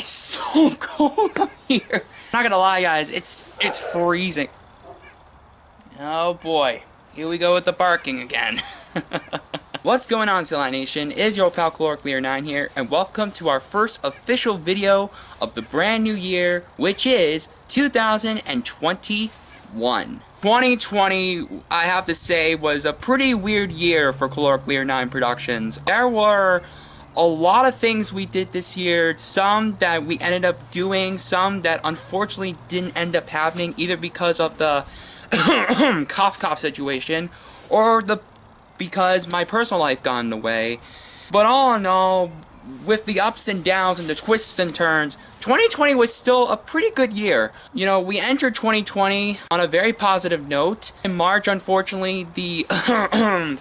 It's so cold up here. Not gonna lie, guys, it's freezing. Oh boy, here we go with the barking again. What's going on, Silly Nation? It is your pal Clear9 here, and welcome to our first official video of the brand new year, which is 2021. 2020, I have to say, was a pretty weird year for Clear9 Productions. There were a lot of things we did this year, some that we ended up doing, some that unfortunately didn't end up happening, either because of the cough situation, or because my personal life got in the way. But all in all, with the ups and downs and the twists and turns, 2020 was still a pretty good year. You know, we entered 2020 on a very positive note. In March, unfortunately, the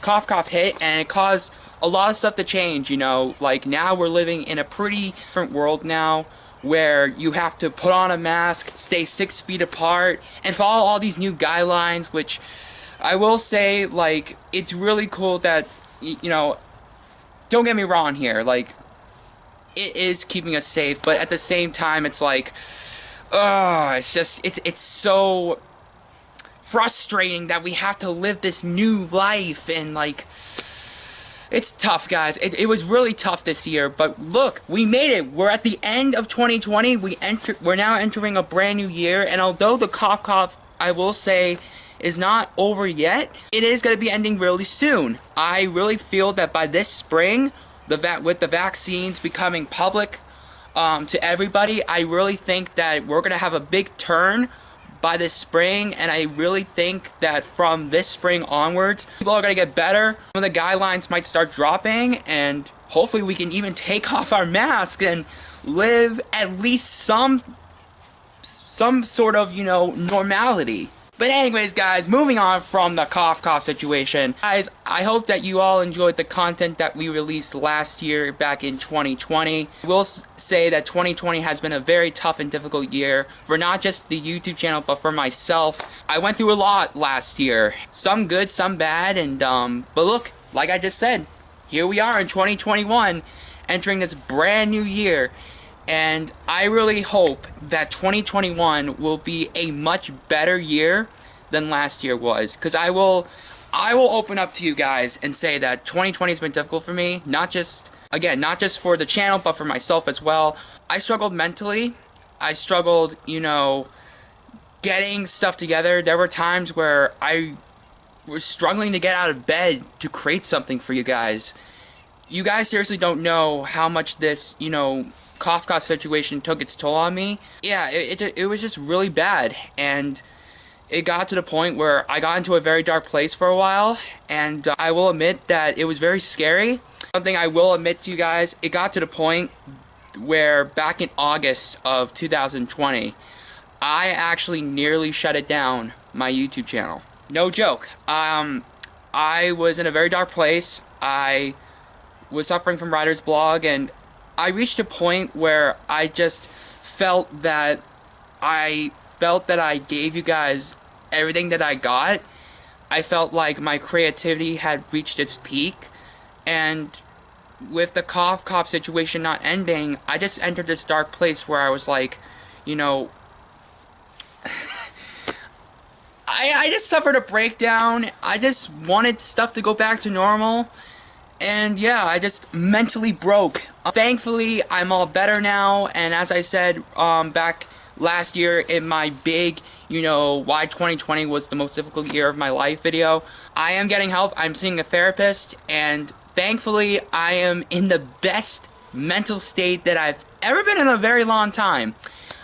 cough hit, and it caused a lot of stuff to change, you know. Like, now we're living in a pretty different world now, where you have to put on a mask, stay 6 feet apart, and follow all these new guidelines, which I will say, like, it's really cool that, you know, don't get me wrong here, like, it is keeping us safe, but at the same time, it's like, it's just, it's so frustrating that we have to live this new life, and, like, it's tough, guys. It was really tough this year, but look, we made it. We're at the end of 2020. We're now entering a brand new year, and although the cough, I will say, is not over yet, it is going to be ending really soon. I really feel that by this spring, with the vaccines becoming public to everybody, I really think that we're going to have a big turn by this spring, and I really think that from this spring onwards, people are going to get better. Some of the guidelines might start dropping, and hopefully we can even take off our masks and live at least some sort of, you know, normality. But anyways, guys, moving on from the cough situation. Guys, I hope that you all enjoyed the content that we released last year back in 2020. I will say that 2020 has been a very tough and difficult year for not just the YouTube channel, but for myself. I went through a lot last year. Some good, some bad, and but look, like I just said, here we are in 2021, entering this brand new year. And I really hope that 2021 will be a much better year than last year was. Because I will open up to you guys and say that 2020 has been difficult for me. Not just for the channel, but for myself as well. I struggled mentally. I struggled, you know, getting stuff together. There were times where I was struggling to get out of bed to create something for you guys. You guys seriously don't know how much this, you know, cough situation took its toll on me. Yeah, it was just really bad, and it got to the point where I got into a very dark place for a while, and I will admit that it was very scary. Something I will admit to you guys, it got to the point where back in August of 2020, I actually nearly shut it down, my YouTube channel. No joke. I was in a very dark place. I was suffering from writer's block, and I reached a point where I just felt that I gave you guys everything that I got. I felt like my creativity had reached its peak, and with the cough situation not ending, I just entered this dark place where I was like, you know, I just suffered a breakdown. I just wanted stuff to go back to normal. And yeah, I just mentally broke. Thankfully, I'm all better now, and as I said back last year in my big, you know, why 2020 was the most difficult year of my life video, I am getting help. I'm seeing a therapist, and thankfully, I am in the best mental state that I've ever been in a very long time.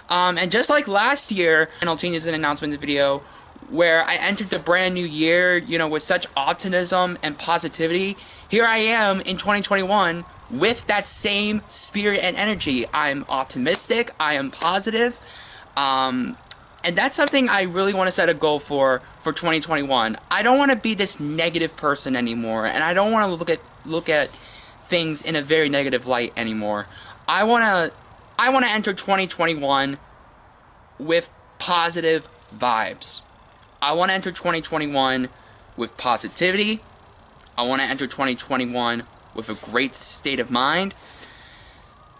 And just like last year, channel changes and announcements video, where I entered the brand new year, you know, with such optimism and positivity, here I am in 2021 with that same spirit and energy. I'm optimistic, I am positive, and that's something I really want to set a goal for 2021. I don't want to be this negative person anymore, and I don't want to look at things in a very negative light anymore. I want to enter 2021 with positive vibes. I want to enter 2021 with positivity. I want to enter 2021 with a great state of mind.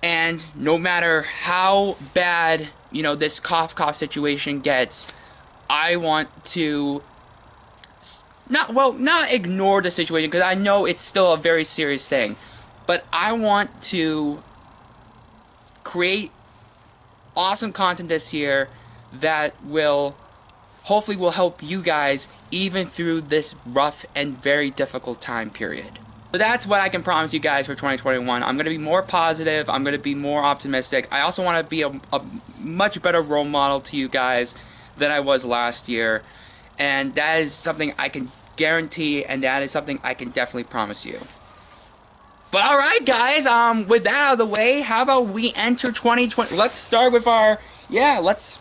And no matter how bad, this cough situation gets, I want to not ignore the situation, because I know it's still a very serious thing, but I want to create awesome content this year that hopefully will help you guys even through this rough and very difficult time period. So that's what I can promise you guys for 2021. I'm going to be more positive. I'm going to be more optimistic. I also want to be a much better role model to you guys than I was last year. And that is something I can guarantee, and that is something I can definitely promise you. But alright guys, with that out of the way, how about we enter 2020? Let's start with let's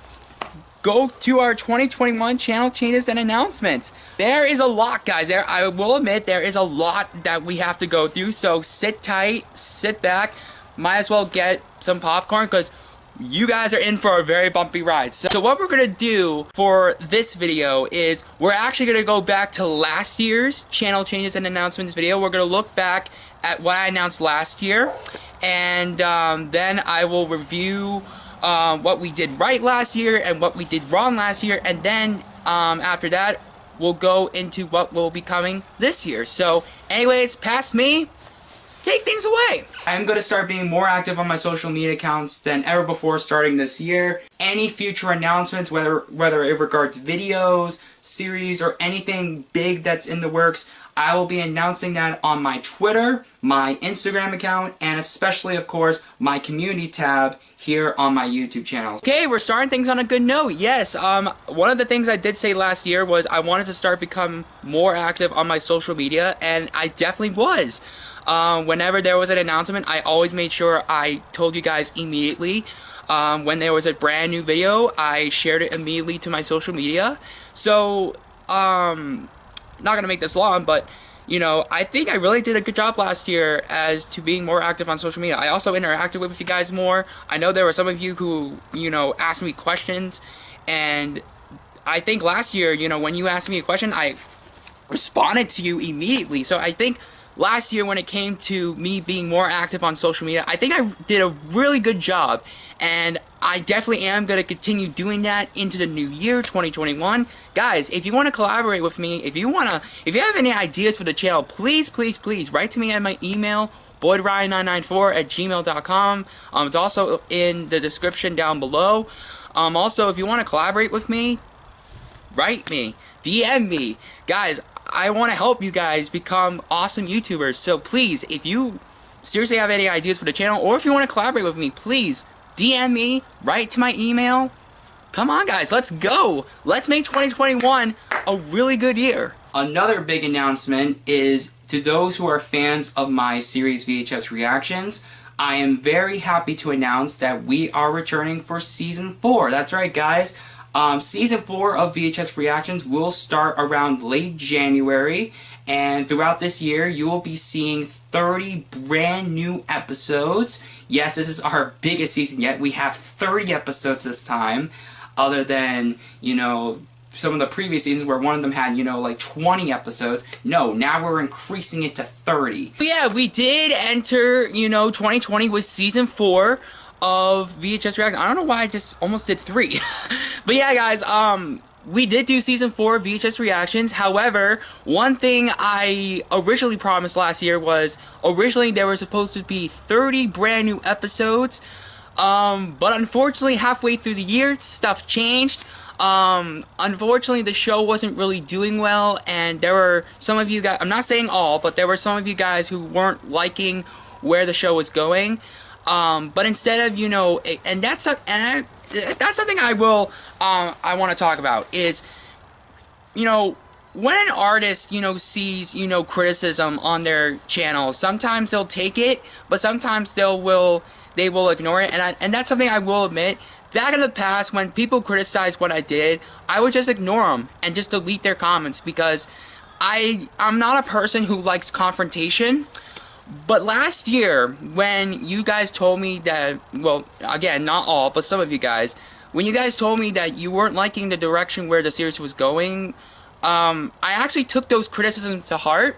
go to our 2021 channel changes and announcements. There is a lot, guys. I will admit, there is a lot that we have to go through, so sit tight, sit back, might as well get some popcorn, because you guys are in for a very bumpy ride. So what we're going to do for this video is we're actually going to go back to last year's channel changes and announcements video. We're going to look back at what I announced last year, and then I will review what we did right last year and what we did wrong last year, and then after that we'll go into what will be coming this year. So anyways, past me, take things away. I'm going to start being more active on my social media accounts than ever before starting this year. Any future announcements, whether it regards videos, series, or anything big that's in the works, I will be announcing that on my Twitter, my Instagram account, and especially, of course, my community tab here on my YouTube channel. Okay, we're starting things on a good note. Yes, one of the things I did say last year was I wanted to start become more active on my social media, and I definitely was. Whenever there was an announcement, I always made sure I told you guys immediately. When there was a brand new video, I shared it immediately to my social media. So, not gonna make this long, but I think I really did a good job last year as to being more active on social media. I also interacted with you guys more. I know there were some of you who, asked me questions, and I think last year, when you asked me a question, I responded to you immediately. So I think last year, when it came to me being more active on social media, I think I did a really good job, and I definitely am going to continue doing that into the new year, 2021. Guys, if you want to collaborate with me, if you have any ideas for the channel, please write to me at my email, boydryan994@gmail.com. It's also in the description down below. Also, if you want to collaborate with me, write me, DM me. Guys, I want to help you guys become awesome YouTubers, so please, if you seriously have any ideas for the channel, or if you want to collaborate with me, please DM me, write to my email. Come on guys, let's go! Let's make 2021 a really good year. Another big announcement is to those who are fans of my series VHS Reactions. I am very happy to announce that we are returning for Season 4. That's right guys. Season 4 of VHS Reactions will start around late January, and throughout this year you will be seeing 30 brand new episodes. Yes, this is our biggest season yet. We have 30 episodes this time, other than, some of the previous seasons where one of them had, like 20 episodes. No, now we're increasing it to 30. But yeah, we did enter, 2020 with Season 4 of VHS Reactions. I don't know why I just almost did 3. But yeah, guys, we did do Season 4 of VHS Reactions. However, one thing I originally promised last year was, originally there were supposed to be 30 brand new episodes. But unfortunately, halfway through the year, stuff changed. Unfortunately, the show wasn't really doing well, and there were some of you guys, I'm not saying all, but there were some of you guys who weren't liking where the show was going. But instead of, and that's something I want to talk about is, when an artist, sees, criticism on their channel, sometimes they'll take it, but sometimes they will ignore it, and that's something I will admit. Back in the past, when people criticized what I did, I would just ignore them and just delete their comments, because I'm not a person who likes confrontation. But last year, when you guys told me that, well, again, not all, but some of you guys, when you guys told me that you weren't liking the direction where the series was going, I actually took those criticisms to heart.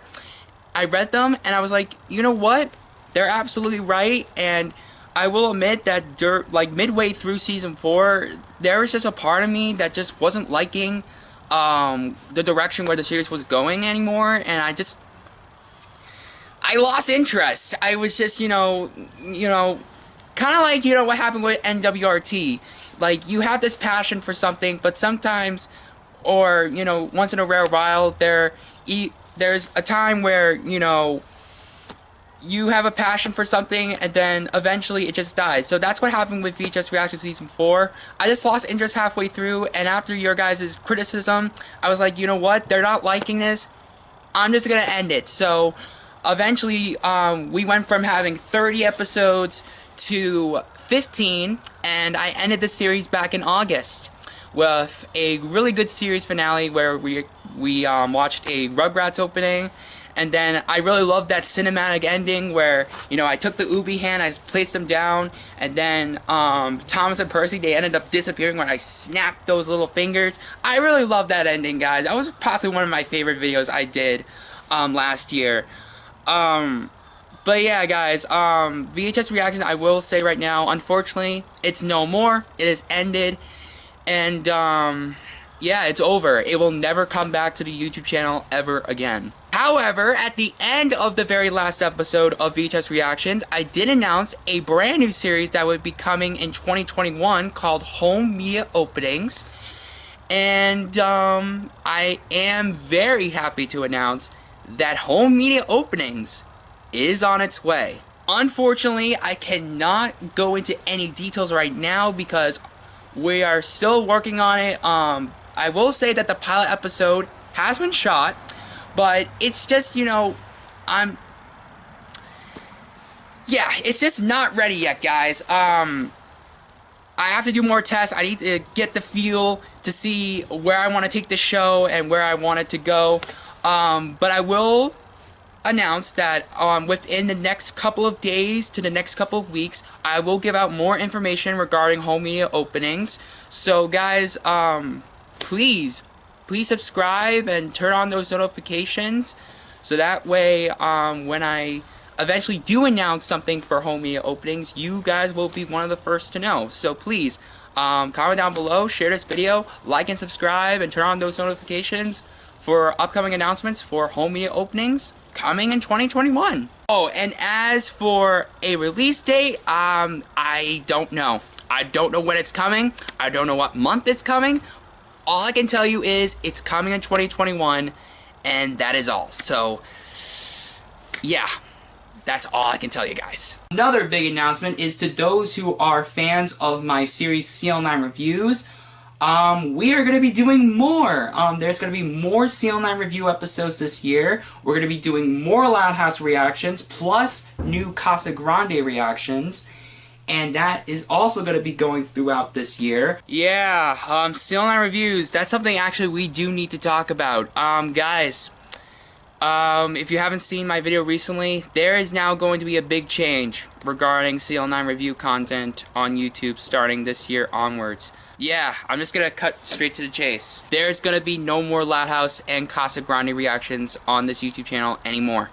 I read them, and I was like, you know what? They're absolutely right, and I will admit that like midway through season 4, there was just a part of me that just wasn't liking the direction where the series was going anymore, and I lost interest. I was just, kind of like, what happened with NWRT. Like, you have this passion for something, but sometimes, or, once in a rare while, there's a time where, you have a passion for something, and then eventually it just dies. So that's what happened with VHS Reaction Season 4. I just lost interest halfway through, and after your guys' criticism, I was like, you know what? They're not liking this. I'm just gonna end it. So eventually, we went from having 30 episodes to 15, and I ended the series back in August with a really good series finale where we watched a Rugrats opening. And then I really loved that cinematic ending where, I took the Ubi hand, I placed them down, and then Thomas and Percy, they ended up disappearing when I snapped those little fingers. I really loved that ending, guys. That was possibly one of my favorite videos I did last year. But yeah, guys, VHS Reaction, I will say right now, unfortunately, it's no more. It has ended. And, yeah, it's over. It will never come back to the YouTube channel ever again. However, at the end of the very last episode of VHS Reactions, I did announce a brand new series that would be coming in 2021 called Home Media Openings. And I am very happy to announce that Home Media Openings is on its way. Unfortunately, I cannot go into any details right now because we are still working on it. I will say that the pilot episode has been shot, but it's just, it's just not ready yet, guys. I have to do more tests. I need to get the feel to see where I want to take the show and where I want it to go. But I will announce that within the next couple of days to the next couple of weeks, I will give out more information regarding Home Media Openings. So, guys, please subscribe and turn on those notifications so that way when I eventually do announce something for Home Media Openings, you guys will be one of the first to know. So please comment down below, share this video, like and subscribe, and turn on those notifications for upcoming announcements for Home Media Openings coming in 2021. Oh, and as for a release date, I don't know. I don't know when it's coming. I don't know what month it's coming. All I can tell you is it's coming in 2021, and that is all. So, yeah, that's all I can tell you guys. Another big announcement is to those who are fans of my series CL9 Reviews. We are going to be doing more. There's going to be more CL9 review episodes this year. We're going to be doing more Loud House reactions, plus new Casa Grande reactions. And that is also going to be going throughout this year. Yeah, CL9 reviews, that's something actually we do need to talk about. Guys, if you haven't seen my video recently, there is now going to be a big change regarding CL9 review content on YouTube starting this year onwards. Yeah, I'm just gonna cut straight to the chase. There's gonna be no more Loud House and Casa Grande reactions on this YouTube channel anymore.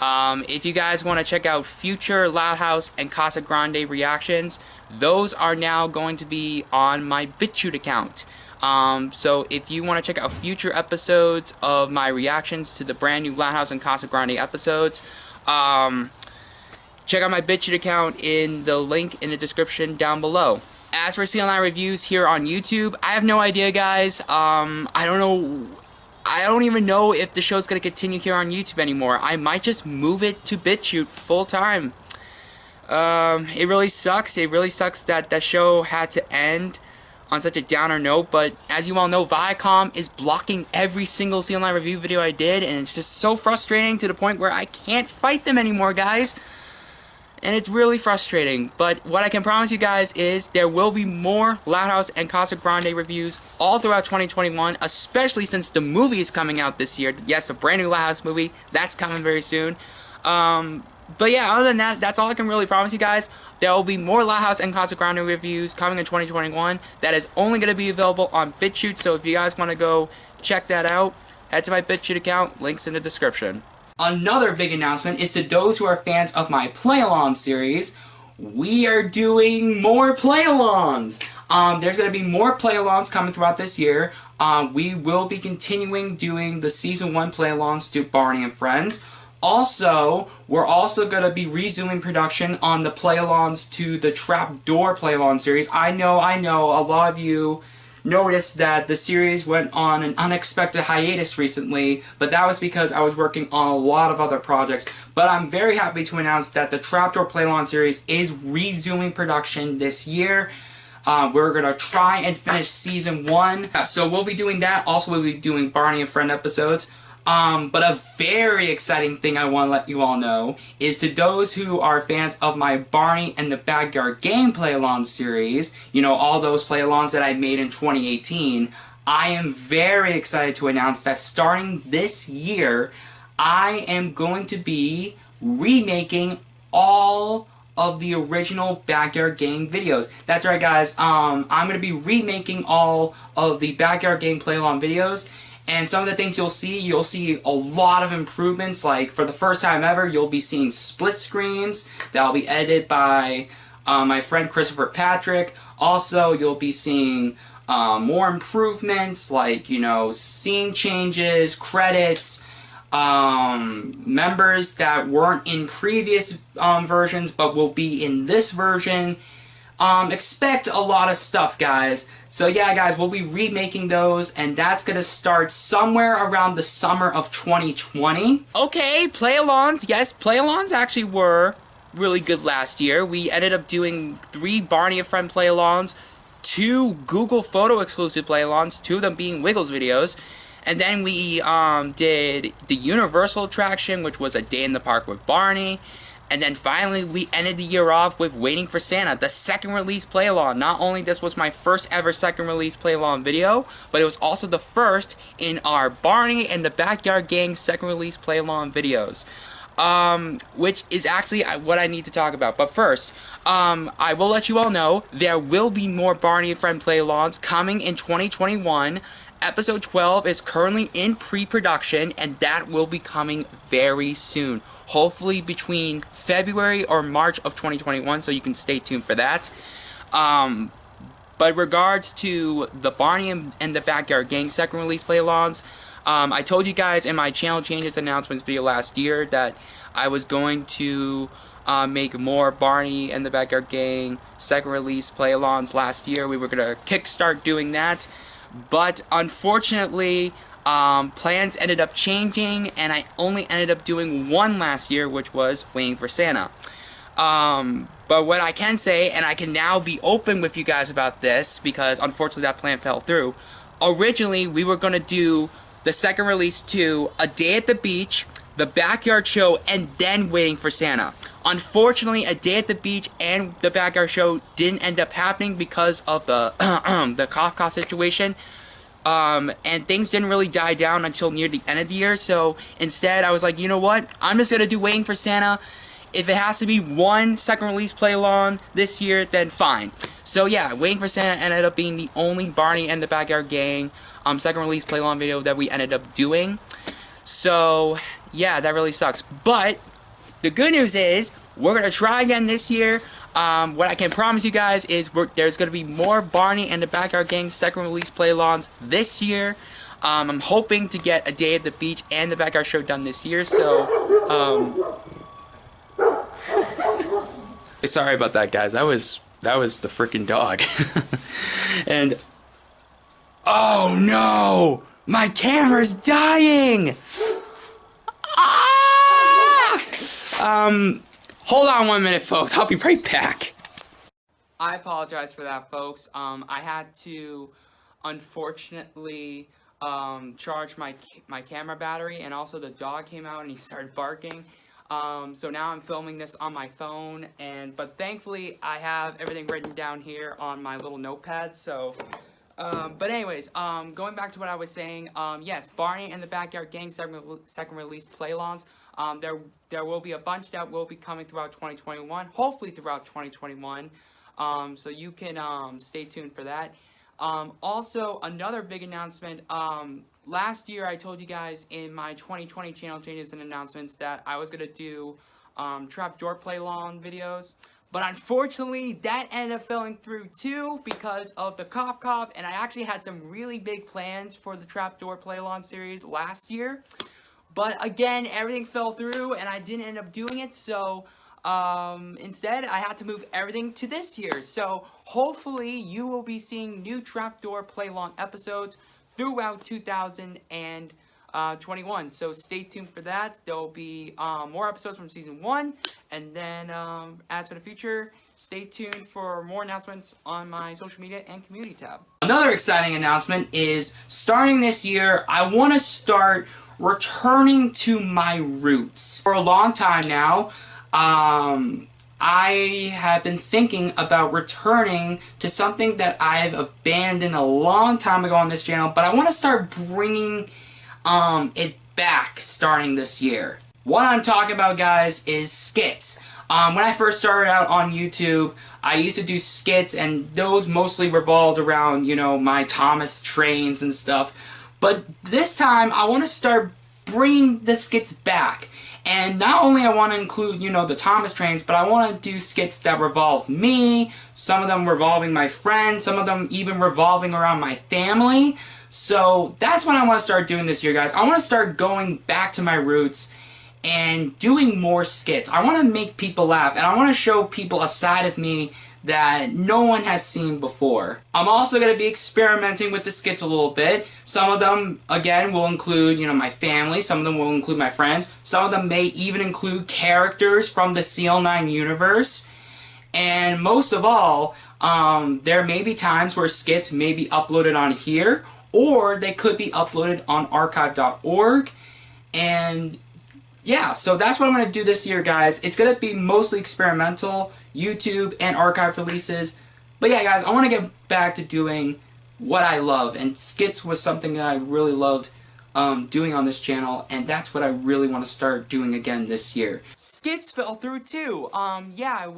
If you guys want to check out future Loud House and Casa Grande reactions, those are now going to be on my BitChute account. So if you want to check out future episodes of my reactions to the brand new Loud House and Casa Grande episodes, check out my BitChute account in the link in the description down below. As for CL9 reviews here on YouTube, I have no idea, guys. I don't even know if the show's going to continue here on YouTube anymore. I might just move it to BitChute full time. It really sucks. It really sucks that that show had to end on such a downer note, but as you all know, Viacom is blocking every single CL9 review video I did, and it's just so frustrating to the point where I can't fight them anymore, guys. And it's really frustrating, but what I can promise you guys is there will be more Loud House and Casa Grande reviews all throughout 2021, especially since the movie is coming out this year. Yes, a brand new Loud House movie, that's coming very soon. But yeah, other than that, that's all I can really promise you guys. There will be more Loud House and Casa Grande reviews coming in 2021. That is only going to be available on BitChute, so if you guys want to go check that out, head to my BitChute account, links in the description. Another big announcement is to those who are fans of my play-along series. we are doing more play-alongs. There's going to be more play-alongs coming throughout this year. We will be continuing doing the Season 1 play-alongs to Barney and Friends. Also, we're also going to be resuming production on the play-alongs to the Trapdoor play-along series. I know, a lot of you noticed that the series went on an unexpected hiatus recently, but that was because I was working on a lot of other projects. But I'm very happy to announce that the Trapdoor play-along series is resuming production this year. We're going to try and finish Season 1. So we'll be doing that. Also, we'll be doing Barney and Friend episodes. But a very exciting thing I want to let you all know is to those who are fans of my Barney and the Backyard Gang play-along series, you know, all those play-alongs that I made in 2018, I am very excited to announce that starting this year, I am going to be remaking all of the original Backyard Gang videos. That's right, guys. I'm going to be remaking all of the Backyard Gang play-along videos. And some of the things you'll see a lot of improvements. Like, for the first time ever, you'll be seeing split screens that'll be edited by my friend Christopher Patrick. Also, you'll be seeing more improvements, like, you know, scene changes, credits, members that weren't in previous versions but will be in this version. Expect a lot of stuff, guys. So yeah, guys, we'll be remaking those, and that's gonna start somewhere around the summer of 2020. Okay, play-alongs. Yes, play-alongs actually were really good last year. We ended up doing 3 Barney and Friend play-alongs, 2 Google Photo exclusive play-alongs, 2 of them being Wiggles videos. And then we did the Universal attraction, which was a day in the park with Barney. And then finally, we ended the year off with Waiting for Santa, the second release play-along. Not only this was my first ever second release play-along video, but it was also the first in our Barney and the Backyard Gang second release play-along videos. Which is actually what I need to talk about. But first, I will let you all know there will be more Barney and Friend play-alongs coming in 2021. Episode 12 is currently in pre-production, and that will be coming very soon. Hopefully between February or March of 2021, so you can stay tuned for that. But in regards to the Barney and the Backyard Gang second release play-alongs, I told you guys in my channel changes announcements video last year that I was going to make more Barney and the Backyard Gang second release play-alongs last year. We were going to kickstart doing that, but unfortunately, plans ended up changing, and I only ended up doing one last year, which was Waiting for Santa. But what I can say, and I can now be open with you guys about this, because unfortunately that plan fell through. Originally, we were going to do the second release to A Day at the Beach, The Backyard Show, and then Waiting for Santa. Unfortunately, A Day at the Beach and The Backyard Show didn't end up happening because of the the cough situation. And things didn't really die down until near the end of the year, so instead I was like, you know what, I'm just gonna do Waiting for Santa. If it has to be one second release play-along this year, then fine. So yeah, Waiting for Santa ended up being the only Barney and the Backyard Gang second release play-along video that we ended up doing. So yeah, that really sucks. But the good news is, we're gonna try again this year. What I can promise you guys is there's going to be more Barney and the Backyard Gang second release play-alongs this year. I'm hoping to get A Day at the Beach and the Backyard Show done this year, so, sorry about that, guys. That was the freaking dog. And, oh no! My camera's dying! Ah! Hold on 1 minute, folks. I'll be right back. I apologize for that, folks. I had to, unfortunately, charge my camera battery, and also the dog came out and he started barking. So now I'm filming this on my phone, but thankfully I have everything written down here on my little notepad. So, but anyways, going back to what I was saying, yes, Barney and the Backyard Gang second release play-alongs. There will be a bunch that will be coming throughout 2021, hopefully throughout 2021, so you can stay tuned for that. Also, another big announcement, last year I told you guys in my 2020 channel changes and announcements that I was going to do Trapdoor play-along videos But unfortunately, that ended up falling through too because of the cough, and I actually had some really big plans for the Trapdoor Play-Along series last year. But again, everything fell through and I didn't end up doing it, so instead I had to move everything to this year. So hopefully you will be seeing new Trapdoor Play-Along episodes throughout 2021. So stay tuned for that. There will be more episodes from Season 1. And then as for the future, stay tuned for more announcements on my social media and community tab. Another exciting announcement is starting this year, I want to start returning to my roots. For a long time now, I have been thinking about returning to something that I've abandoned a long time ago on this channel, but I want to start bringing it back starting this year. What I'm talking about, guys, is skits. When I first started out on YouTube, I used to do skits, and those mostly revolved around, you know, my Thomas trains and stuff. But this time, I want to start bringing the skits back. And not only I want to include, you know, the Thomas trains, but I want to do skits that revolve me, some of them revolving my friends, some of them even revolving around my family. So that's what I want to start doing this year, guys. I want to start going back to my roots and doing more skits. I want to make people laugh, and I want to show people a side of me that no one has seen before. I'm also going to be experimenting with the skits a little bit. Some of them, again, will include, you know, my family. Some of them will include my friends. Some of them may even include characters from the CL9 universe. And most of all, there may be times where skits may be uploaded on here, or they could be uploaded on archive.org. And yeah, so that's what I'm going to do this year, guys. It's going to be mostly experimental, YouTube, and archive releases. But yeah, guys, I want to get back to doing what I love. And skits was something that I really loved doing on this channel. And that's what I really want to start doing again this year. Skits fell through too. Yeah,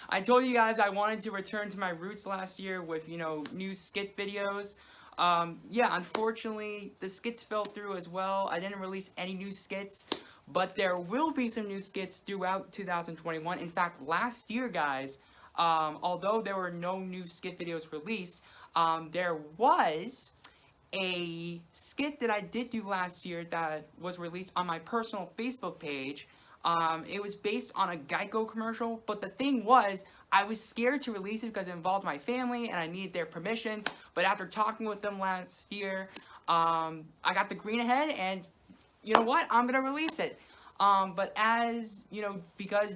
I told you guys I wanted to return to my roots last year with, you know, new skit videos. Yeah, unfortunately, the skits fell through as well. I didn't release any new skits. But there will be some new skits throughout 2021. In fact, last year, guys, although there were no new skit videos released, there was a skit that I did do last year that was released on my personal Facebook page. It was based on a Geico commercial, but the thing was, I was scared to release it because it involved my family and I needed their permission. But after talking with them last year, I got the green ahead, and you know what? I'm gonna release it. But as you know, because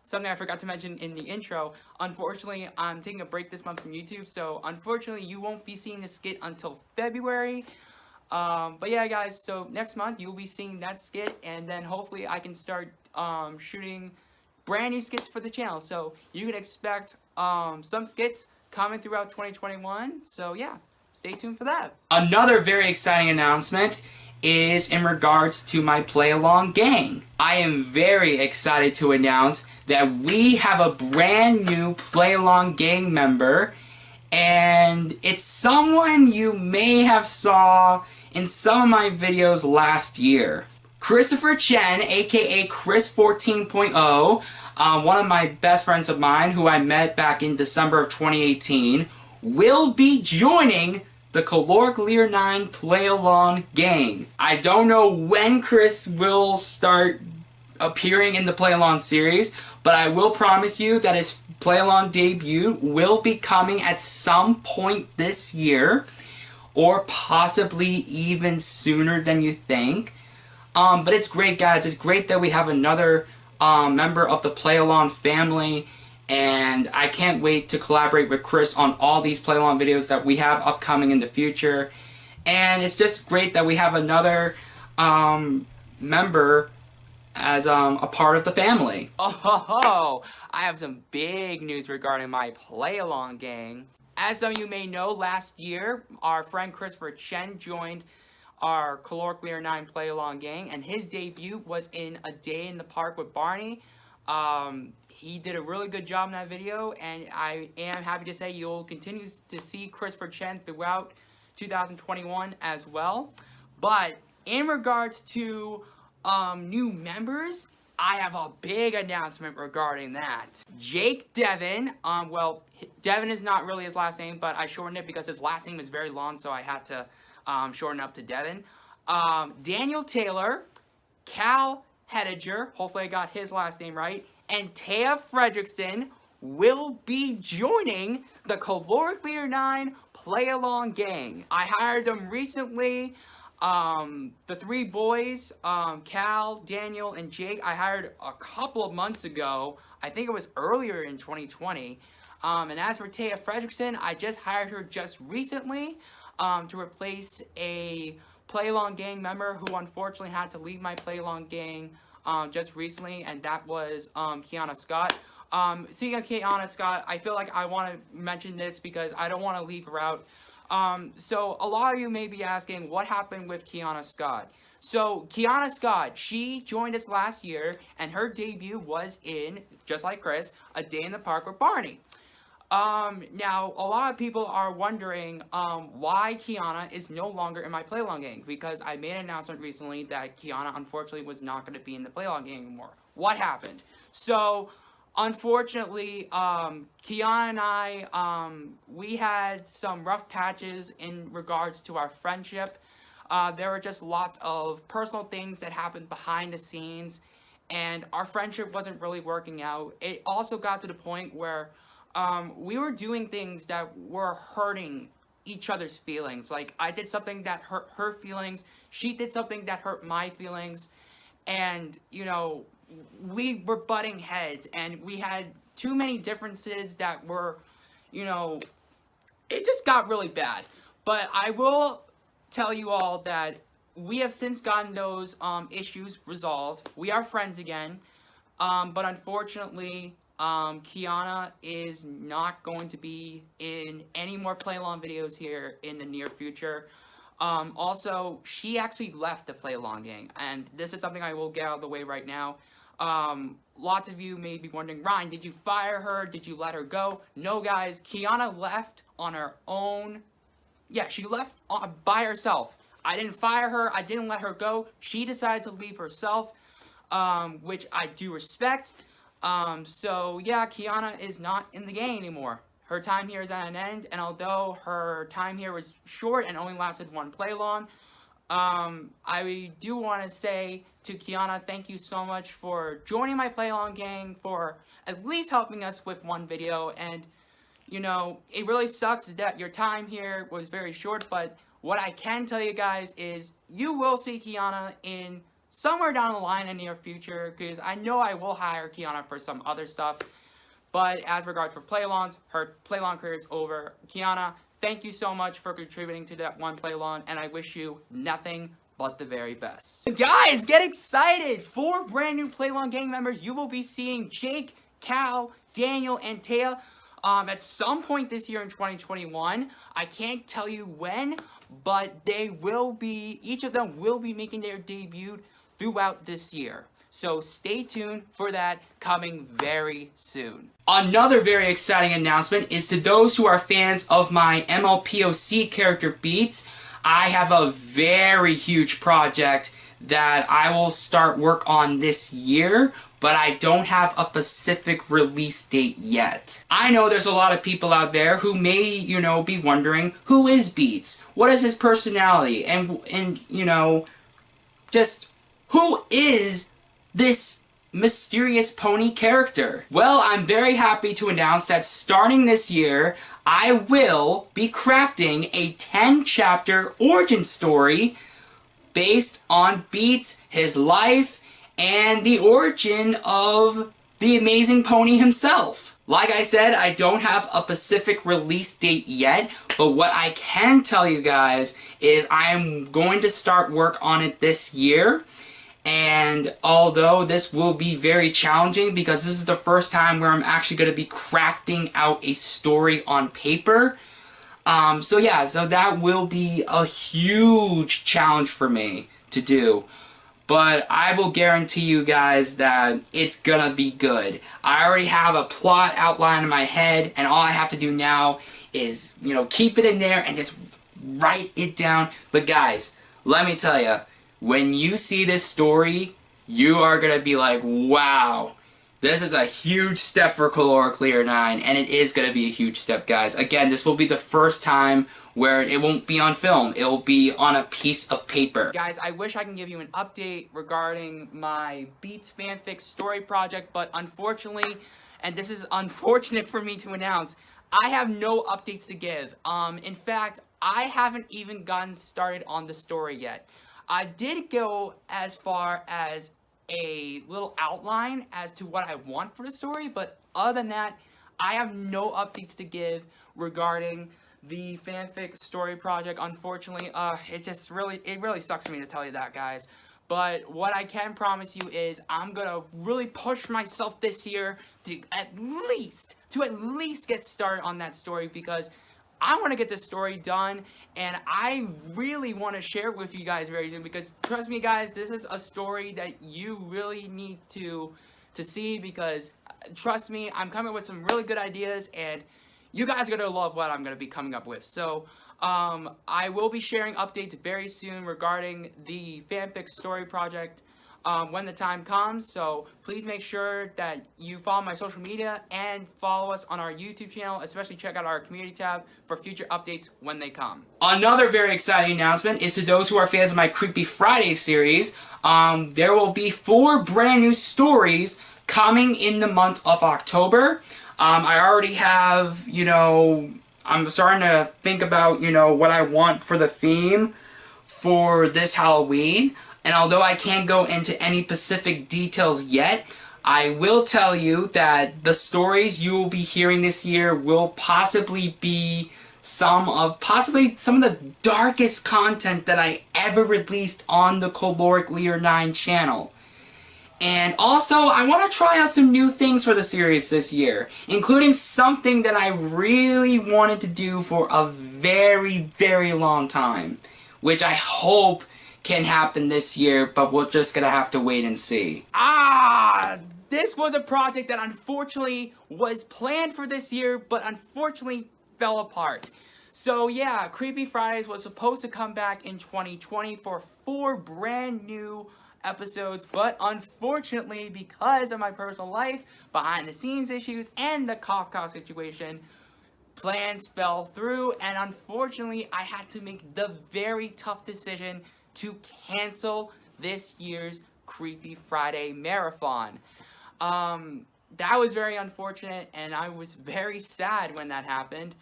something I forgot to mention in the intro, unfortunately, I'm taking a break this month from YouTube, so unfortunately, you won't be seeing the skit until February. But yeah, guys, so next month, you'll be seeing that skit, and then hopefully I can start shooting brand new skits for the channel. So you can expect some skits coming throughout 2021, so yeah, stay tuned for that. Another very exciting announcement is in regards to my play-along gang. I am very excited to announce that we have a brand new play-along gang member, and it's someone you may have saw in some of my videos last year. Christopher Chen, aka Chris 14.0, one of my best friends of mine who I met back in December of 2018, will be joining the Caloric Lear 9 Play-Along gang. I don't know when Chris will start appearing in the Play-Along series, but I will promise you that his Play-Along debut will be coming at some point this year, or possibly even sooner than you think. But it's great, guys. It's great that we have another member of the Play-Along family, and I can't wait to collaborate with Chris on all these play-along videos that we have upcoming in the future. And it's just great that we have another member as a part of the family. Oh, I have some big news regarding my play-along gang. As some of you may know, last year, our friend Christopher Chen joined our Caloric Lear 9 play-along gang, and his debut was in A Day in the Park with Barney. He did a really good job in that video, and I am happy to say you'll continue to see Christopher Chen throughout 2021 as well. But in regards to new members, I have a big announcement regarding that. Jake Devin, well, Devin is not really his last name, but I shortened it because his last name is very long, so I had to shorten up to Devin. Daniel Taylor, Cal Hediger, hopefully I got his last name right, and Taya Fredrickson will be joining the Caloric Leader 9 Play-Along Gang. I hired them recently. The three boys, Cal, Daniel, and Jake, I hired a couple of months ago. I think it was earlier in 2020. And as for Taya Fredrickson, I just hired her just recently to replace a Play-Along Gang member who unfortunately had to leave my Play-Along Gang just recently, and that was Kiana Scott. Speaking of Kiana Scott, I feel like I want to mention this because I don't want to leave her out. So a lot of you may be asking what happened with Kiana Scott. So Kiana Scott, she joined us last year, and her debut was in, just like Chris, A Day in the Park with Barney. Now, a lot of people are wondering, why Kiana is no longer in my Play-Along Gang, because I made an announcement recently that Kiana, unfortunately, was not going to be in the Play-Along Gang anymore. What happened? So, unfortunately, Kiana and I, we had some rough patches in regards to our friendship. There were just lots of personal things that happened behind the scenes, and our friendship wasn't really working out. It also got to the point where we were doing things that were hurting each other's feelings. Like, I did something that hurt her feelings, she did something that hurt my feelings, and, you know, we were butting heads, and we had too many differences that were, you know, it just got really bad. But I will tell you all that we have since gotten those issues resolved. We are friends again, but unfortunately, Kiana is not going to be in any more Play-Along videos here in the near future. Also, she actually left the Play-Along Gang, and this is something I will get out of the way right now. Lots of you may be wondering, Ryan, did you fire her? Did you let her go? No, guys, Kiana left on her own. Yeah, she left by herself. I didn't fire her. I didn't let her go. She decided to leave herself, which I do respect. So yeah, Kiana is not in the game anymore. Her time here is at an end, and although her time here was short and only lasted one play-along, I do want to say to Kiana, thank you so much for joining my Play-Along Gang, for at least helping us with one video, and, you know, it really sucks that your time here was very short, but what I can tell you guys is you will see Kiana in somewhere down the line in the near future, because I know I will hire Kiana for some other stuff, but as regards for Play-Alongs, her Play-Along career is over. Kiana, thank you so much for contributing to that one Play-Along, and I wish you nothing but the very best. Guys, get excited! 4 brand new Play-Along Gang members. You will be seeing Jake, Cal, Daniel, and Taya at some point this year in 2021. I can't tell you when, but they will be, each of them will be making their debut throughout this year. So stay tuned for that, coming very soon. Another very exciting announcement is to those who are fans of my MLPOC character Beats. I have a very huge project that I will start work on this year, but I don't have a specific release date yet. I know there's a lot of people out there who may, you know, be wondering, who is Beats? What is his personality? And you know, just who is this mysterious pony character? Well, I'm very happy to announce that starting this year, I will be crafting a 10-chapter origin story based on Beats, his life, and the origin of the amazing pony himself. Like I said, I don't have a specific release date yet, but what I can tell you guys is I am going to start work on it this year. And although this will be very challenging because this is the first time where I'm actually going to be crafting out a story on paper. So yeah, so that will be a huge challenge for me to do. But I will guarantee you guys that it's gonna be good. I already have a plot outline in my head, and all I have to do now is, you know, keep it in there and just write it down. But guys, let me tell you, when you see this story, you are going to be like, wow, this is a huge step for Color Clear 9, and it is going to be a huge step, guys. Again, this will be the first time where it won't be on film. It will be on a piece of paper. Guys, I wish I can give you an update regarding my Beats fanfic story project, but unfortunately, and this is unfortunate for me to announce, I have no updates to give. In fact, I haven't even gotten started on the story yet. I did go as far as a little outline as to what I want for the story, but other than that, I have no updates to give regarding the fanfic story project. Unfortunately, it really sucks for me to tell you that, guys. But what I can promise you is I'm gonna really push myself this year to at least get started on that story, because I want to get this story done, and I really want to share it with you guys very soon, because trust me, guys, this is a story that you really need to see, because trust me, I'm coming with some really good ideas, and you guys are going to love what I'm going to be coming up with. So I will be sharing updates very soon regarding the fanfic story project when the time comes. So please make sure that you follow my social media and follow us on our YouTube channel, especially check out our community tab for future updates when they come. Another very exciting announcement is to those who are fans of my Creepy Friday series, there will be 4 brand new stories coming in the month of October. I already have, I'm starting to think about, what I want for the theme for this Halloween. And although I can't go into any specific details yet, I will tell you that the stories you will be hearing this year will possibly be some of the darkest content that I ever released on the Caloric Leader 9 channel. And also, I want to try out some new things for the series this year, including something that I really wanted to do for a very, very long time, which I hope can happen this year, but we're just gonna have to wait and see. This was a project that unfortunately was planned for this year, but unfortunately fell apart. So yeah, Creepy Fridays was supposed to come back in 2020 for 4 brand new episodes, but unfortunately, because of my personal life, behind the scenes issues, and the cough situation, plans fell through, and unfortunately, I had to make the very tough decision to cancel this year's Creepy Friday marathon. That was very unfortunate, and I was very sad when that happened.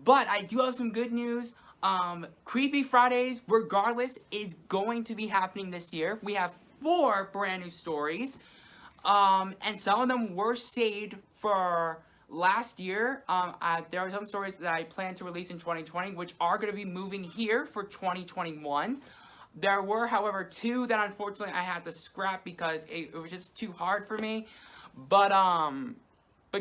But I do have some good news. Creepy Fridays, regardless, is going to be happening this year. We have 4 brand new stories, and some of them were saved for last year. There are some stories that I plan to release in 2020, which are going to be moving here for 2021. There were, however, 2 that unfortunately I had to scrap because it was just too hard for me. But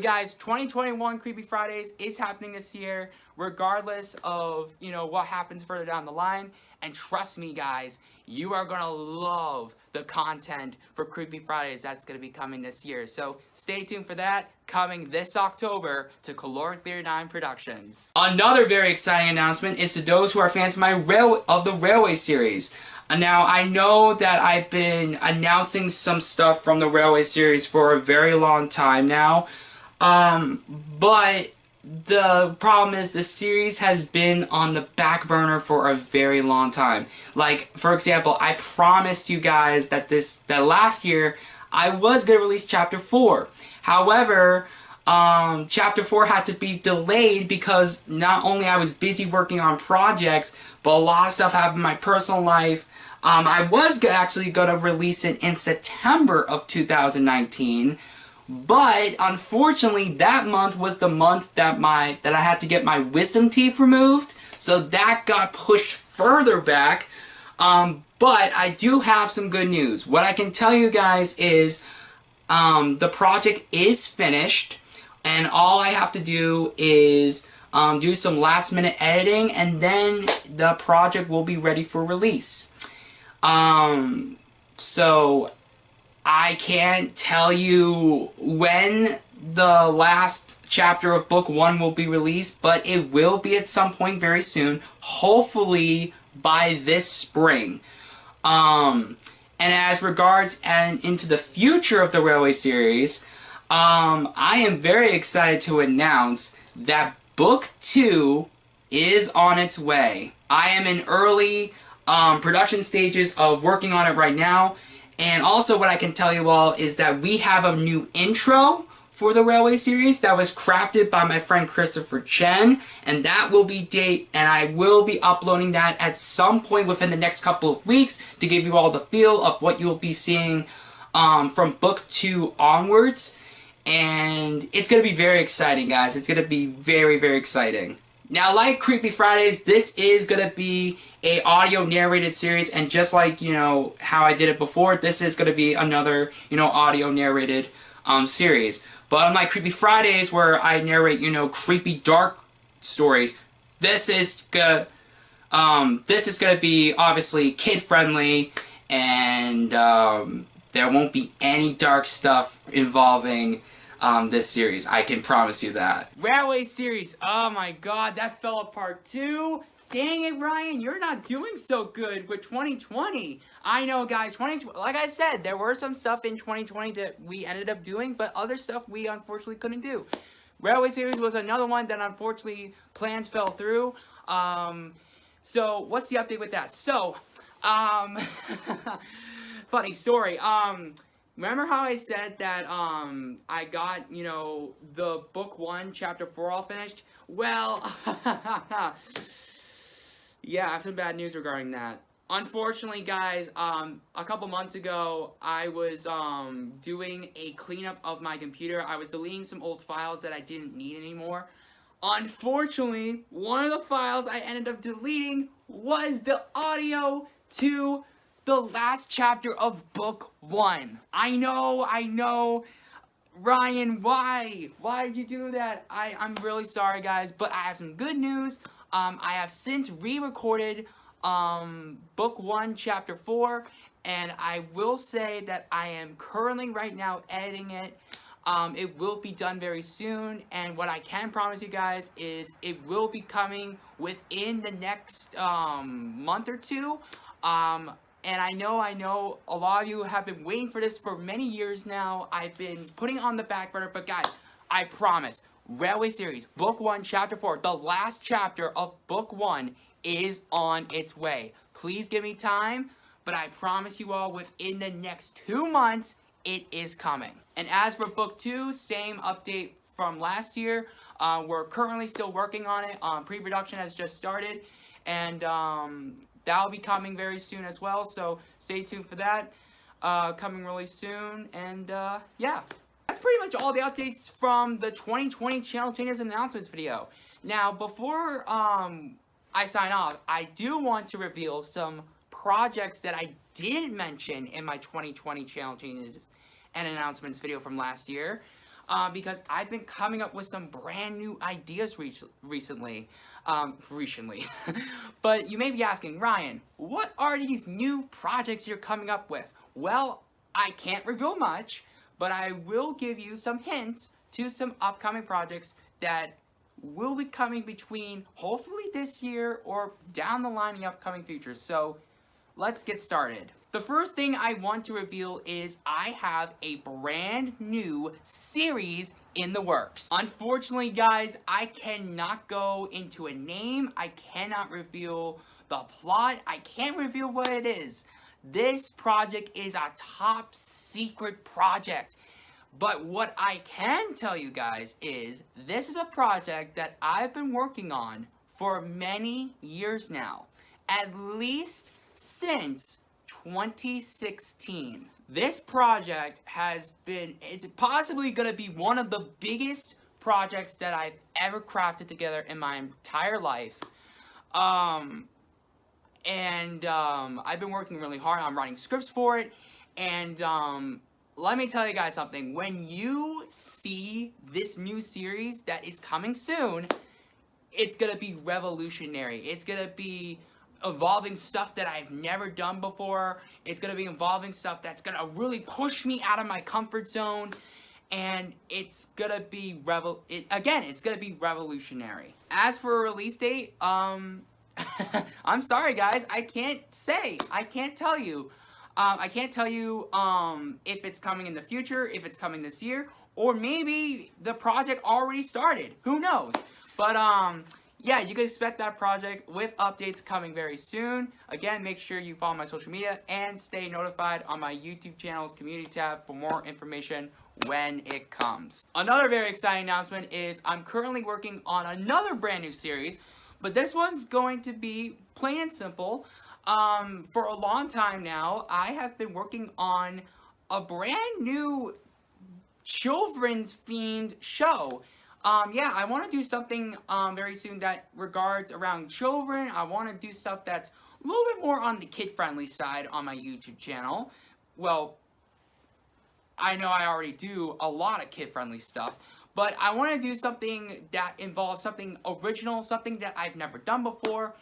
guys, 2021 Creepy Fridays is happening this year, regardless of, what happens further down the line. And trust me, guys, you are gonna love the content for Creepy Fridays that's gonna be coming this year. So stay tuned for that, coming this October to Caloric Leader 9 Productions. Another very exciting announcement is to those who are fans of the Railway series. Now, I know that I've been announcing some stuff from the Railway series for a very long time now. But the problem is the series has been on the back burner for a very long time. Like, for example, I promised you guys that last year I was going to release Chapter 4. However, Chapter 4 had to be delayed because not only I was busy working on projects, but a lot of stuff happened in my personal life. I was actually going to release it in September of 2019. But unfortunately, that month was the month that I had to get my wisdom teeth removed, so that got pushed further back. But I do have some good news. What I can tell you guys is the project is finished, and all I have to do is do some last-minute editing, and then the project will be ready for release. So I can't tell you when the last chapter of book 1 will be released, but it will be at some point very soon, hopefully by this spring. And And as regards and into the future of the Railway series, I am very excited to announce that Book 2 is on its way. I am in early production stages of working on it right now. And also what I can tell you all is that we have a new intro for the Railway series that was crafted by my friend Christopher Chen, and that will be and I will be uploading that at some point within the next couple of weeks to give you all the feel of what you'll be seeing from Book 2 onwards. And it's going to be very exciting, guys. It's going to be very, very exciting. Now, like Creepy Fridays, this is going to be a audio narrated series, and just like, you know, how I did it before, this is going to be another, you know, audio narrated series. But unlike Creepy Fridays, where I narrate, you know, creepy, dark stories, this is gonna be obviously kid-friendly, and there won't be any dark stuff involving this series. I can promise you that. Railway series. Oh my god, that fell apart too. Dang it, Ryan, you're not doing so good with 2020. I know, guys, 2020, like I said, there were some stuff in 2020 that we ended up doing, but other stuff we unfortunately couldn't do. Railway series was another one that unfortunately plans fell through. So what's the update with that? So, funny story. Remember how I said that I got, you know, the book 1, chapter 4 all finished? Well, yeah, I have some bad news regarding that. Unfortunately, guys, a couple months ago, I was doing a cleanup of my computer. I was deleting some old files that I didn't need anymore. Unfortunately, one of the files I ended up deleting was the audio to the last chapter of book 1. I know. Ryan, why? Why did you do that? I'm really sorry, guys, but I have some good news. I have since re-recorded book 1, chapter 4, and I will say that I am currently right now editing it. It will be done very soon, and what I can promise you guys is it will be coming within the next month or two. And I know a lot of you have been waiting for this for many years now. I've been putting it on the back burner, but guys, I promise, Railway series, book 1, chapter 4, the last chapter of book 1 is on its way. Please give me time, but I promise you all within the next 2 months, it is coming. And as for book 2, same update from last year. We're currently still working on it. Pre-production has just started, and that'll be coming very soon as well, so stay tuned for that. Coming really soon, and yeah. That's pretty much all the updates from the 2020 channel changes and announcements video. Now, before I sign off, I do want to reveal some projects that I didn't mention in my 2020 channel changes and announcements video from last year, because I've been coming up with some brand new ideas recently. But you may be asking, Ryan, what are these new projects you're coming up with? Well, I can't reveal much, but I will give you some hints to some upcoming projects that will be coming between hopefully this year or down the line in the upcoming future. So let's get started. The first thing I want to reveal is I have a brand new series in the works. Unfortunately, guys, I cannot go into a name. I cannot reveal the plot. I can't reveal what it is. This project is a top secret project. But what I can tell you guys is this is a project that I've been working on for many years now. At least since 2016. This project it's possibly going to be one of the biggest projects that I've ever crafted together in my entire life. I've been working really hard on writing scripts for it, and let me tell you guys something. When you see this new series that is coming soon, it's going to be revolutionary. It's going to be involving stuff that I've never done before. It's going to be involving stuff that's going to really push me out of my comfort zone. And it's going to be it's going to be revolutionary. As for a release date, I'm sorry guys, I can't tell you. I can't tell you if it's coming in the future, if it's coming this year, or maybe the project already started. Who knows? But yeah, you can expect that project with updates coming very soon. Again, make sure you follow my social media and stay notified on my YouTube channel's community tab for more information when it comes. Another very exciting announcement is I'm currently working on another brand new series, but this one's going to be plain and simple. For a long time now, I have been working on a brand new children's themed show. Yeah, I want to do something very soon that regards around children. I want to do stuff that's a little bit more on the kid-friendly side on my YouTube channel. Well, I know I already do a lot of kid-friendly stuff, but I want to do something that involves something original, something that I've never done before.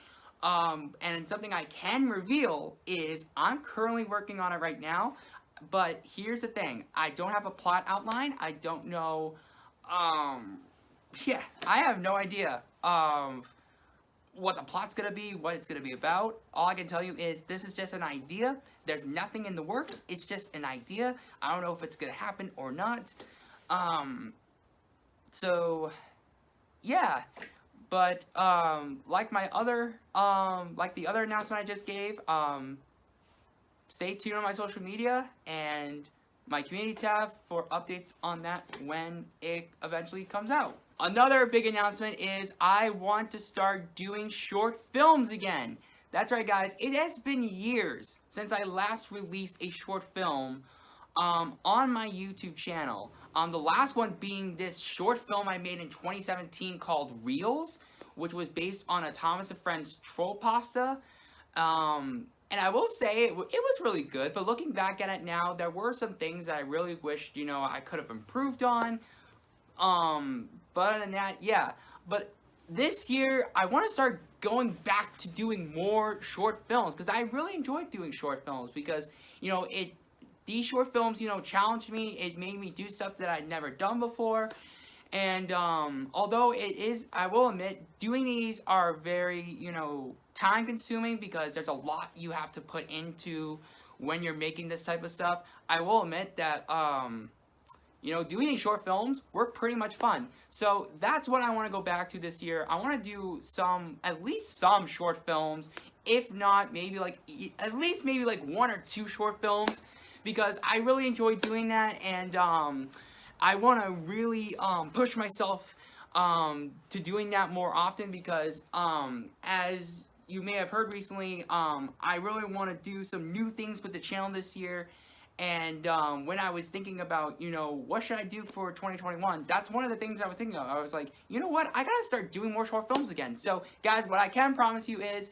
And something I can reveal is I'm currently working on it right now, but here's the thing. I don't have a plot outline. I don't know, yeah, I have no idea what the plot's gonna be, what it's gonna be about. All I can tell you is this is just an idea. There's nothing in the works. It's just an idea. I don't know if it's gonna happen or not. So, yeah. But, like my other, like the other announcement I just gave, stay tuned on my social media and my community tab for updates on that when it eventually comes out. Another big announcement is I want to start doing short films again. That's right, guys. It has been years since I last released a short film on my YouTube channel. The last one being this short film I made in 2017 called Reels, which was based on a Thomas and Friends troll pasta. And I will say it was really good, but looking back at it now, there were some things that I really wished, you know, I could have improved on. But other than that, yeah. But this year, I want to start going back to doing more short films, because I really enjoyed doing short films, because, you know, these short films, you know, challenged me. It made me do stuff that I'd never done before. And although it is, I will admit, doing these are very, you know, time consuming, because there's a lot you have to put into when you're making this type of stuff. I will admit that, you know, doing these short films were pretty much fun. So that's what I want to go back to this year. I want to do at least some short films, if not maybe like, at least maybe like 1 or 2 short films, because I really enjoy doing that, and I want to really push myself to doing that more often, because as you may have heard recently, I really want to do some new things with the channel this year. And when I was thinking about, you know, what should I do for 2021, that's one of the things I was thinking of. I was like, you know what, I gotta start doing more short films again. So guys, what I can promise you is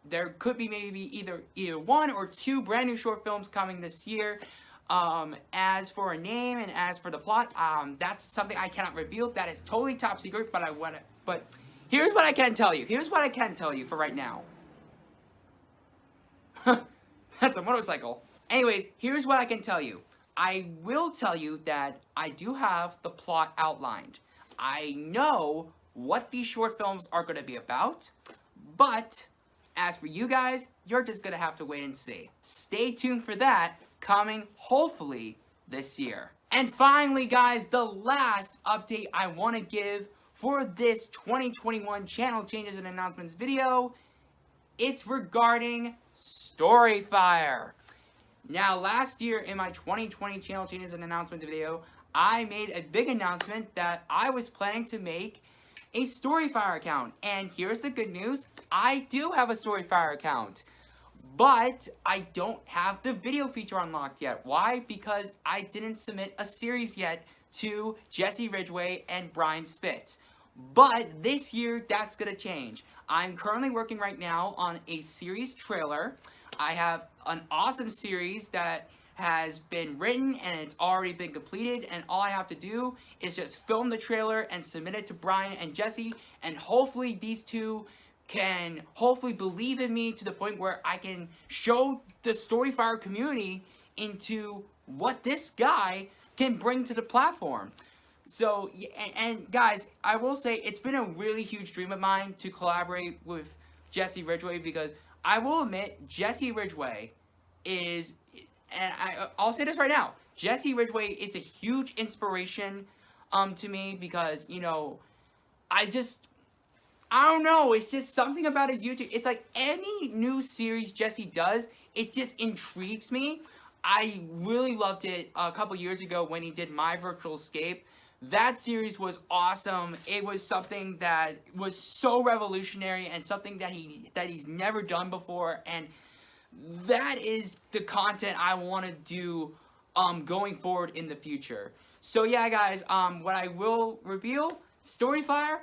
there could be maybe either 1 or 2 brand new short films coming this year. As for a name and as for the plot, that's something I cannot reveal. That is totally top secret, but here's what I can tell you. Here's what I can tell you for right now. That's a motorcycle. Anyways, here's what I can tell you. I will tell you that I do have the plot outlined. I know what these short films are going to be about, but as for you guys, you're just going to have to wait and see. Stay tuned for that, coming hopefully this year. And finally, guys, the last update I want to give for this 2021 channel changes and announcements video, it's regarding Storyfire. Now, last year in my 2020 channel changes and announcements video, I made a big announcement that I was planning to make a Storyfire account. And here's the good news, I do have a Storyfire account. But I don't have the video feature unlocked yet. Why? Because I didn't submit a series yet to Jesse Ridgway and Brian Spitz. But this year, that's gonna change. I'm currently working right now on a series trailer. I have an awesome series that has been written and it's already been completed, and all I have to do is just film the trailer and submit it to Brian and Jesse, and hopefully these two can hopefully believe in me to the point where I can show the Storyfire community into what this guy can bring to the platform. So, and guys, I will say it's been a really huge dream of mine to collaborate with Jesse Ridgway, because I will admit, Jesse Ridgway is, and I'll say this right now, Jesse Ridgway is a huge inspiration to me because, you know, I don't know, it's just something about his YouTube. It's like any new series Jesse does, it just intrigues me. I really loved it a couple years ago when he did My Virtual Escape. That series was awesome. It was something that was so revolutionary and something that he's never done before, and that is the content I want to do going forward in the future. So yeah, guys, what I will reveal, Storyfire,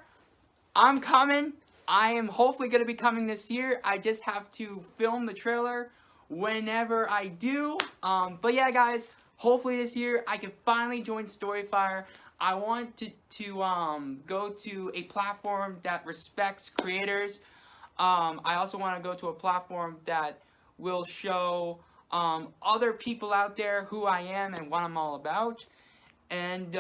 I'm coming. I am hopefully going to be coming this year. I just have to film the trailer whenever I do. But yeah, guys, hopefully this year I can finally join Storyfire. I want to go to a platform that respects creators. I also want to go to a platform that will show other people out there who I am and what I'm all about. And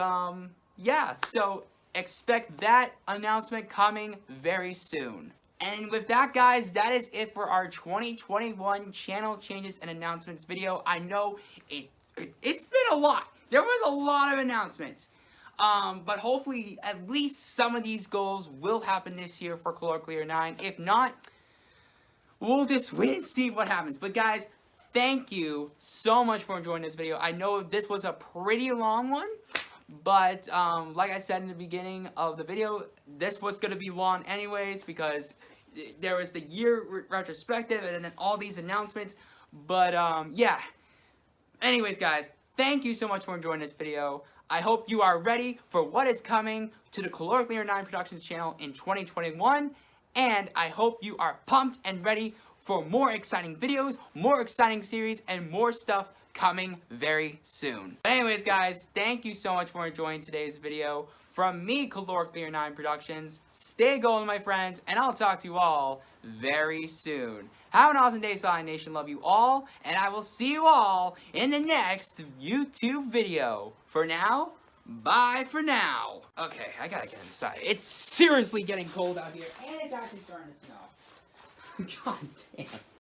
yeah, so expect that announcement coming very soon. And with that, guys, that is it for our 2021 channel changes and announcements video. I know it's been a lot. There was a lot of announcements. But hopefully at least some of these goals will happen this year for Caloric Leader 9. If not, we'll just wait and see what happens. But guys, thank you so much for enjoying this video. I know this was a pretty long one, but like I said in the beginning of the video, this was going to be long anyways because there was the year retrospective and then all these announcements. But yeah, anyways guys, thank you so much for enjoying this video. I hope you are ready for what is coming to the Caloric Leader 9 Productions channel in 2021. And I hope you are pumped and ready for more exciting videos, more exciting series, and more stuff coming very soon. But anyways, guys, thank you so much for enjoying today's video. From me, Caloric Leader 9 Productions, stay golden, my friends, and I'll talk to you all very soon. Have an awesome day, Silent Nation. Love you all, and I will see you all in the next YouTube video. For now, bye for now. Okay, I gotta get inside. It's seriously getting cold out here, and it's actually starting to snow. God damn.